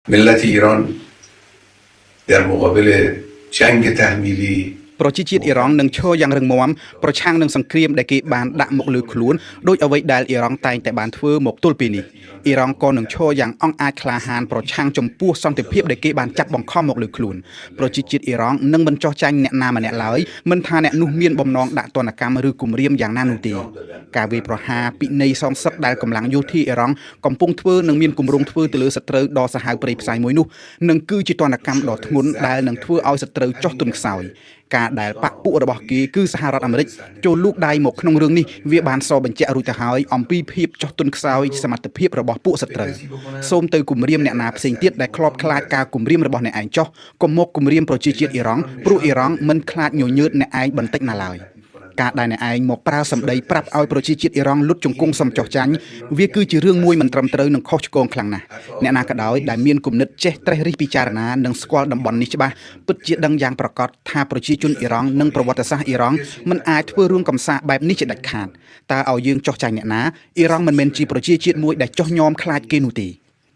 ملت ایران در مقابل جنگ تحمیلی ប្រជាជាតិអ៊ីរ៉ង់នឹងឈរយ៉ាងរឹងមាំប្រឆាំងនឹងសង្គ្រាមដែលគេបានដាក់មកលើខ្លួនដោយអ្វីដែលអ៊ីរ៉ង់តែងតែបានធ្វើមកទល់ពេលនេះអ៊ីរ៉ង់ក៏នឹងឈរយ៉ាងអង់អាចក្លាហានប្រឆាំងចំពោះសន្តិភាពដែលគេបានចាត់បង្ខំមកលើខ្លួនប្រជាជាតិអ៊ីរ៉ង់នឹងមិនចោះចាញ់អ្នកណាម្នាក់ឡើយមិនថាអ្នកនោះមានបំណងដាក់ទណ្ឌកម្មឬគំរាមយ៉ាងណានោះទេការវាយប្រហារពិន័យសងសឹកដែលកម្លាំងយោធាអ៊ីរ៉ង់កំពុងធ្វើនិងមានគម្រោងធ្វើទៅលើសត្រូវដ៏សាហាវព្រៃផ្សៃមួយនោះនឹងគឺជាទណ្ឌកម្មដ៏ធ្ងន់ដែលនឹងធ្វើឲ្យសត្រូវចុះទន់ខ្សោយការដែលបកពួករបស់គេគឺសហរដ្ឋអាមេរិកចូលលូកដៃមកក្នុងរឿងនេះវាបានសបញ្ជាក់រួចទៅហើយអំពីភាពចុះទន់ខ្សោយសមត្ថភាពរបស់ពួកសត្រូវសូមទៅគម្រាមអ្នកណាផ្សេងទៀតដែលធ្លាប់ខ្លាចការគម្រាមរបស់អ្នកឯងចុះកុំមកគម្រាមប្រជាជាតិអ៊ីរ៉ង់ព្រោះអ៊ីរ៉ង់មិនខ្លាចញញើតអ្នកឯងបន្តិចណាឡើយការដែលអ្នកឯងមកប្រើសម្ដីប្រាប់ឲ្យប្រជាជាតិអ៊ីរ៉ង់លុតជង្គង់សំចោះចាញ់វាគឺជារឿងមួយមិនត្រឹមត្រូវនិងខុសឆ្គងខ្លាំងណាស់អ្នកណាក៏ដោយដែលមានគំនិតចេះត្រេះរិះពិចារណានិងស្គាល់តំបន់នេះច្បាស់ពិតជាដឹងយ៉ាងប្រកបថាប្រជាជនអ៊ីរ៉ង់និងប្រវត្តិសាស្ត្រអ៊ីរ៉ង់មិនអាចធ្វើរឿងកំសាកបែបនេះជាដាច់ខាតតើឲ្យយើងចោះចាញ់អ្នកណាអ៊ីរ៉ង់មិនមែនជាប្រជាជាតិមួយដែលចោះញោមខ្លាចគេនោះទេ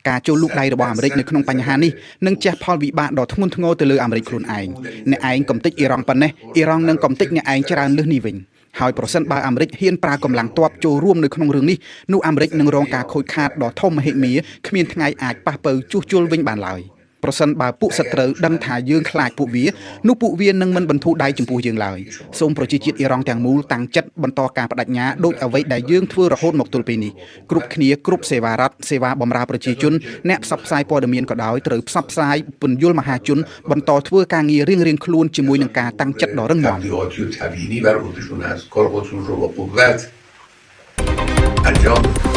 ការចូលលូកដៃរបស់អាមេរិកនៅក្នុងបញ្ហានេះនឹងជះផលវិបាកដ៏ធ្ងន់ធ្ងរទៅលើអាមេរិកខ្លួនឯងអ្នកឯងកំទេចអ៊ីរ៉ង់ប៉ុណ្ណេះអ៊ីរ៉ង់នឹងកំទេចអ្នកឯងច្រើនលើសនេះវិញហើយប្រសិនបើអាមេរិកហ៊ានប្រើកម្លាំងទ័ពចូលរួមនៅក្នុងរឿងនេះនោះអាមេរិកនឹងរងការខូចខាតដ៏ធំមហិមាគ្មានថ្ងៃអាចប៉ះពៅជួសជុលវិញបានឡើយប្រសិនបើពួកសត្រូវដឹងថាយើងខ្លាចពួកវានោះពួកវានឹងមិនបន្ធូរដៃចំពោះយើងឡើយសូមប្រជាជាតិអ៊ីរ៉ង់ទាំងមូលតាំងចិត្តបន្តការបដិញ្ញាដោយអ្វីដែលយើងធ្វើរហូតមកទល់ពេលនេះគ្រប់គ្នាគ្រប់សេវារដ្ឋសេវាបម្រើប្រជាជនអ្នកផ្សព្វផ្សាយព័ត៌មានក៏ដោយត្រូវផ្សព្វផ្សាយពន្យល់មហាជនបន្តធ្វើការងាររៀងៗខ្លួនជាមួយនឹងការតាំងចិត្តដ៏រឹងមាំانجام